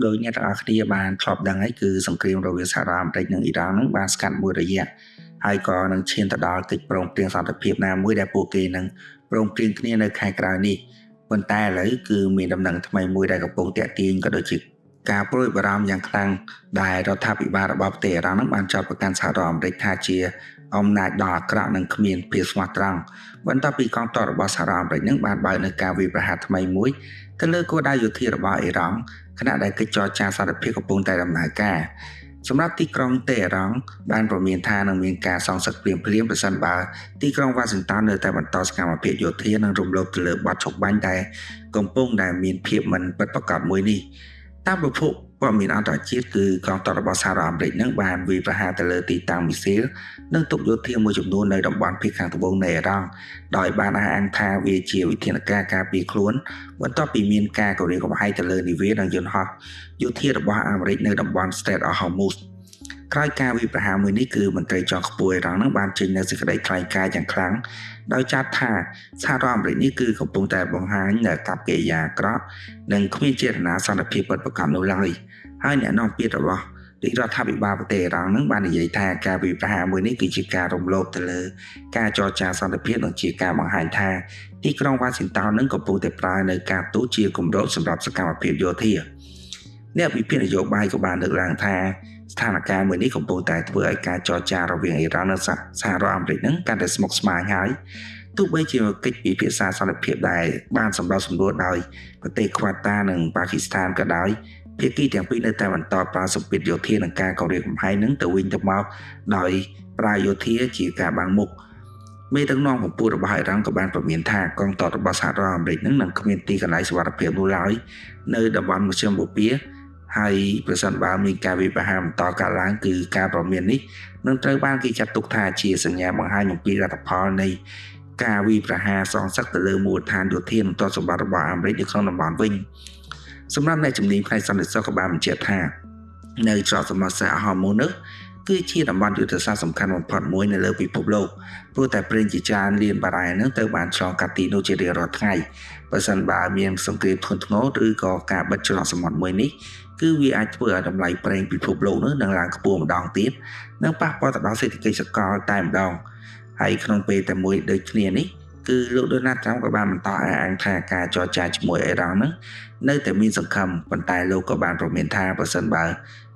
ដោយអ្នកទាំងអស់គ្នាបានធ្លាប់ដឹងហើយគឺសង្គ្រាមរវាងសហរដ្ឋអាមេរិកនិងអ៊ីរ៉ង់នឹងបានស្កាត់មួយរយៈហើយក៏នឹងឈានទៅដល់កិច្ចព្រមព្រៀងសន្តិភាពណាមួយដែលពួកគេនឹងព្រមព្រៀងគ្នានៅខែក្រោយនេះប៉ុន្តែឥឡូវគឺមានដំណឹងថ្មីមួយដែលកំពុងទាក់ទាញក៏ដូចជាការព្រួយបារម្ភយ៉ាងខ្លាំងដែលរដ្ឋាភិបាលរបស់ប្រទេសអ៊ីរ៉ង់នឹងបានចោទប្រកាន់សហរដ្ឋអាមេរិកថាជាអំណាចដ៏អាក្រក់និងគ្មានភាពស្មោះត្រង់បន្ទាប់ពីកងទ័ពរបស់សហរដ្ឋអាមេរិកនឹងបានបើកនៅការវាយប្រហារថ្មីមួយទៅលើគោលដៅយោធារបស់អ៊ីរ៉ង់ខណៈដែលកិច្ចចរចាសន្តិភាពកំពុងតែដំណើរការសម្រាប់ទីក្រុងតេហេរ៉ង់បានព្រមានថានឹងមានការសងសឹកភ្លាមៗប្រសិនបើទីក្រុងវ៉ាស៊ីនតោននៅតែបន្តសកម្មភាពយោធានិងរំលោភទៅលើបទឆុបបាញ់ដែលកំពុងតែមានភាពមិនពិតប្រាកដមួយនេះតាមប្រភពព័ត៌មានអន្តរជាតិគឺកងទ័ពរបស់សហរដ្ឋអាមេរិកនឹងបានវាយប្រហារទៅលើទីតាំងមីស៊ីលនិងទុកយោធាមួយចំនួននៅតំបន់ភាគខាងត្បូងនៃអ៊ីរ៉ង់ដោយបានអះអាងថាវាជាវិធានការការពារខ្លួនបន្ទាប់ពីមានការគំរាមកំហែងទៅលើនាវានិងយន្តហោះយោធារបស់អាមេរិកនៅតំបន់ Strait of Hormuz ក្រោយការវាយប្រហារមួយនេះគឺមន្ត្រីជាន់ខ្ពស់អ៊ីរ៉ង់នឹងបានចេញនូវសេចក្តីថ្លែងការណ៍យ៉ាងខ្លាំងដោយចាត់ថាសហរដ្ឋអាមេរិកនេះគឺកំពុងតែបង្ហាញនូវកប្បកិរិយាអាក្រក់និងគ្មានចេតនាសន្តិភាពពិតប្រាកដនោះឡើយហើយអ្នកនាំពាក្យរបស់រាជរដ្ឋាភិបាលប្រទេសអ៊ីរ៉ង់នឹងបាននិយាយថាការវាយប្រហារមួយនេះគឺជាការរំលោភទៅលើការចរចាសន្តិភាពនិងជាការបង្ហាញថាទីក្រុងវ៉ាស៊ីនតោននឹងកំពុងតែប្រើនៅការទូតជាគម្រោងសម្រាប់សកម្មភាពយោធាអ្នកវិភាគនយោបាយក៏បានលើកឡើងថាស្ថានភាពមួយនេះកំពុងតែធ្វើឲ្យការចរចារវាងអ៊ីរ៉ង់និងសហរដ្ឋអាមេរិកនឹងកាន់តែស្មុគស្មាញហើយទោះបីជាកិច្ចពិភាក្សាសន្តិភាពដែលបានសម្របសម្រួលដោយប្រទេសខ្វាតានិងប៉ាគីស្ថានក៏ដោយភាគីទាំងពីរនៅតែបន្តប្រើសម្ពាធយោធានិងការគំរាមកំហែងនឹងទៅវិញទៅមកដោយប្រើយោធាជាការបាំងមុខមេដឹកនាំកម្ពុជារបស់អ៊ីរ៉ង់ក៏បានព្រមានថាកងទ័ពរបស់សហរដ្ឋអាមេរិកនឹងគ្មានទីកន្លែងសុវត្ថិភាពនោះឡើយនៅតំបន់មជ្ឈិមបូព៌ាហើយប្រសិនបើមានការវាយប្រហារបន្តកើតឡើងគឺការព្រមាននេះនឹងត្រូវបានគេចាត់ទុកថាជាសញ្ញាបង្ហាញអំពីលទ្ធផលនៃការវាយប្រហារសងសឹកទៅលើមូលដ្ឋានយោធានិងទ័ពសម្បត្តិរបស់អាមេរិកនៅក្នុងតំបន់វិញសម្រាប់អ្នកជំនាញផ្នែកសន្តិសុខក៏បានបញ្ជាក់ថានៅច្រកសមុទ្រសាហមូនគឺជាតំបន់យុទ្ធសាស្ត្រសំខាន់បំផុតមួយនៅលើពិភពលោកព្រោះតែប្រេងជាច្រើនលានបារ៉ែលនឹងត្រូវបានឆ្លងកាត់ទីនោះជារៀងរាល់ថ្ងៃបើសិនបើមានសង្គ្រាមធ្ងន់ធ្ងរឬក៏ការបិទច្រកសមុទ្រមួយនេះគឺវាអាចធ្វើឲ្យតម្លៃប្រេងពិភពលោកនោះនឹងឡើងខ្ពស់ម្ដងទៀតនិងប៉ះពាល់ទៅដល់សេដ្ឋកិច្ចសកលតែម្ដងហើយក្នុងពេលតែមួយដូចគ្នានេះគឺលោកដូណាល់ត្រាំក៏បានបន្តអះអាងថាការចរចាជាមួយអ៊ីរ៉ង់នឹងនៅតែមានសង្ឃឹមប៉ុន្តែលោកក៏បានព្រមានថាប្រសិនបើ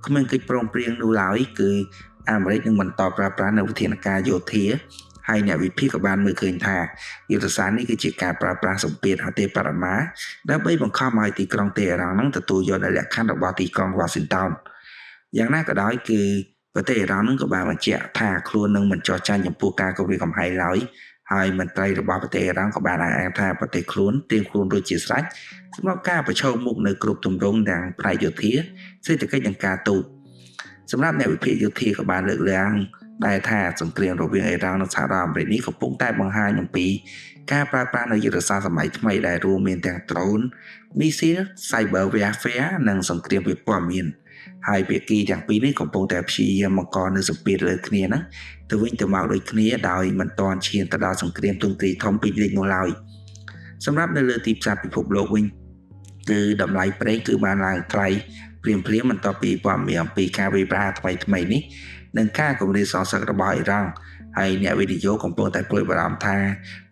គ្មានកិច្ចព្រមព្រៀងនោះឡើយគឺអាមេរិកនឹងបន្តប្រើប្រាស់នូវវិធានការយោធាហើយអ្នកវិភាគក៏បានមើលឃើញថាយុទ្ធសាស្ត្រនេះគឺជាការប្រើប្រាស់សម្ពាធអតិបរមាដើម្បីបង្ខំឲ្យទីក្រុងតេហេរ៉ង់នឹងទទួលយកនូវលក្ខខណ្ឌរបស់ទីក្រុងវ៉ាស៊ីនតោនយ៉ាងណាក៏ដោយគឺប្រទេសអ៊ីរ៉ង់នឹងក៏បានបញ្ជាក់ថាខ្លួននឹងមិនចោះចាញ់ចំពោះការគំរាមកំហែងឡើយហើយមន្ត្រីរបស់ប្រទេសអ៊ីរ៉ង់ក៏បានអះអាងថាប្រទេសខ្លួនត្រៀមខ្លួនរួចជាស្រេចសម្រាប់ការប្រឈមមុខនៅគ្រប់ទម្រង់ទាំងផ្នែកយោធាសេដ្ឋកិច្ចនិងការទូតសម្រាប់អ្នកវិភាគយោធាក៏បានលើកឡើងដែលថាសង្គ្រាមរវាងអ៊ីរ៉ង់និងសហរដ្ឋអាមេរិកនេះកំពុងតែបង្ហាញអំពីការប្រើប្រាស់នូវយុទ្ធសាស្ត្រសម័យថ្មីដែលរួមមានទាំងដ្រូន មីស៊ីល Cyber Warfare និងសង្គ្រាមវិព័ន្ធមានហើយភាគីទាំងពីរនេះកំពុងតែព្យាយាមបង្កនូវសម្ពាធលើគ្នាហ្នឹងទៅវិញទៅមកដូចគ្នាដោយមិនទាន់ឈានទៅដល់សង្គ្រាមទ្រង់ទ្រាយធំពេកលេញនោះឡើយសម្រាប់នៅលើទីផ្សារពិភពលោកវិញគឺតម្លៃប្រេងគឺបានឡើងថ្លៃព្រាមបន្ទាប់ពីព័ត៌មានអំពីការវាយប្រហារថ្មីនេះនិងការគំរាមសងសឹករបស់អ៊ីរ៉ង់ហើយអ្នកវិនិយោគកំពុងតែព្រួយបារម្ភថា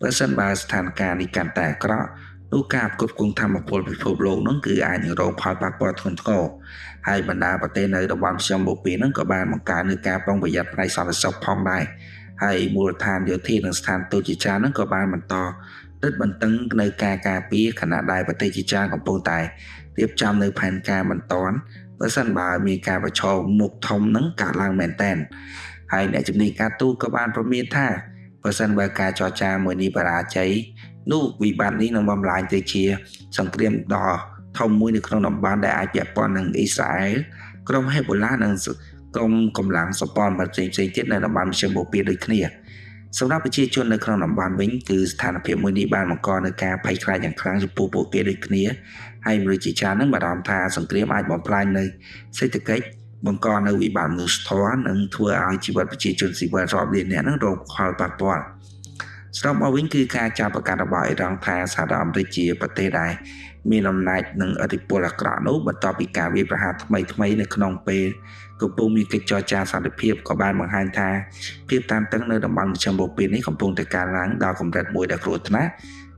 ប្រសិនបើស្ថានភាពនេះកាន់តែអាក្រក់នោះការផ្គត់ផ្គង់ថាមពលពិភពលោកនោះគឺអាចនឹងរងផលប៉ះពាល់ធ្ងន់ធ្ងរហើយបណ្ដាប្រទេសនៅតំបន់មជ្ឈមបូព៌ានឹងក៏បានបង្កើននូវការប្រុងប្រយ័ត្នផ្នែកសន្តិសុខផងដែរហើយមូលដ្ឋានយោធានិងស្ថានទូតជាច្រើននឹងក៏បានបន្តរឹតបន្តឹងនៅការការពារខណៈដែលប្រទេសជាច្រើនកំពុងតែរៀបចំនៅផែនការបន្តបើសិនបើមានការប្រឈមមុខធំនឹងកើតឡើងមែនទែនហើយអ្នកជំនាញការទូតក៏បានព្រមានថាបើសិនបើការចរចាមួយនេះបរាជ័យនោះវិបត្តិនេះនឹងបំផ្លាញទៅជាសង្គ្រាមដ៏ធំមួយនៅក្នុងតំបន់ដែលអាចពាក់ព័ន្ធនឹងអ៊ីស្រាអែលក្រុមហេបូឡានិងក្រុមកម្លាំងសម្ព័ន្ធមិត្តផ្សេងៗទៀតនៅតំបន់មជ្ឈមបូព៌ាដូចគ្នាសម្រាប់ប្រជាជននៅក្នុងតំបន់វិញគឺស្ថានភាពមួយនេះបានបង្កនូវការភ័យខ្លាចយ៉ាងខ្លាំងចំពោះពួកគេដូចគ្នាហើយមនុស្សជាច្រើននឹងបារម្ភថាសង្គ្រាមអាចបំផ្លាញនៅសេដ្ឋកិច្ចបង្កនៅវិបត្តិមនុស្សធម៌និងធ្វើឲ្យជីវិតប្រជាជនស៊ីវិលរាប់លាននាក់នឹងរងផលប៉ះពាល់ ស្របមកវិញគឺការចោទប្រកាន់របស់អ៊ីរ៉ង់ថាសហរដ្ឋអាមេរិកជាប្រទេសដែលមានអំណាចនិងឥទ្ធិពលអាក្រក់នោះបន្ទាប់ពីការវាយប្រហារថ្មីនៅក្នុងពេលកំពុងមានកិច្ចចរចាសន្តិភាពក៏បានបង្ហាញថាភាពតានតឹងនៅតំបន់មជ្ឈមបូព៌ានេះកំពុងតែកើនឡើងដល់កម្រិតមួយដែលគ្រោះថ្នាក់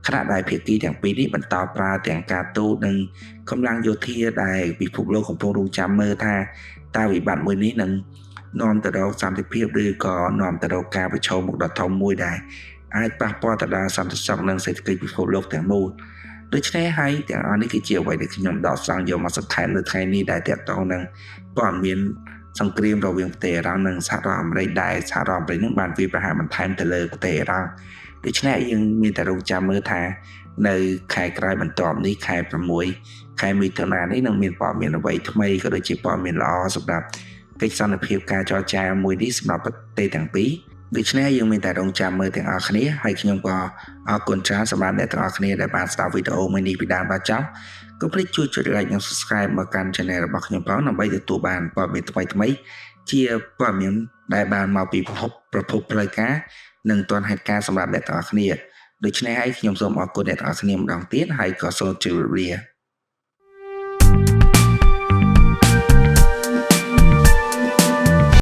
ខណៈដែលភាគីទាំងពីរនេះបន្តប្រើទាំងការទូតនិងកម្លាំងយោធាដែលពិភពលោកកំពុងរងចាំមើលថាតើវិបត្តិមួយនេះនឹងនាំទៅរកសន្តិភាពឬក៏នាំទៅរកការប្រឈមមុខដ៏ធំមួយដែលអាចប៉ះពាល់ទៅដល់សន្តិសុខនិងសេដ្ឋកិច្ចពិភពលោកទាំងមូលដូច្នេះហើយទាំងអស់នេះគឺជាអ្វីដែលខ្ញុំដកស្រង់យកមកសង្ខេបនៅថ្ងៃនេះដែលទាក់ទងនឹងព័ត៌មានសង្គ្រាមរវាងប្រទេសអ៊ីរ៉ង់និងសហរដ្ឋអាមេរិកដែលសហរដ្ឋអាមេរិកនឹងបានវាយប្រហារបន្ថែមទៅលើប្រទេសអ៊ីរ៉ង់ដូច្នេះយើងមានតែរងចាំមើលថានៅខែក្រោយបន្ទាប់នេះខែ6ខែមិថុនានេះនឹងមានព័ត៌មានអ្វីថ្មីក៏ដូចជាព័ត៌មានល្អសម្រាប់កិច្ចសន្តិភាពការចរចាមួយនេះសម្រាប់ប្រទេសទាំងពីរដូច្នេះយើងមានតែរងចាំមើលទាំងអស់គ្នាហើយខ្ញុំក៏អរគុណច្រើនសម្រាប់អ្នកទាំងអស់គ្នាដែលបានស្ដាប់វីដេអូមួយនេះពីដើមដល់ចប់កុំភ្លេចជួយចុច like និង subscribe មកកាន់ channel របស់ខ្ញុំផងដើម្បីទទួលបានព័ត៌មានថ្មីៗជាព័ត៌មានដែលបានមកពីប្រភពផ្លូវការនិងទាន់ហេតុការណ៍សម្រាប់អ្នកទាំងអស់គ្នាដូច្នេះហើយខ្ញុំសូមអរគុណអ្នកទាំងអស់គ្នាម្ដងទៀតហើយក៏សូមជម្រាបលា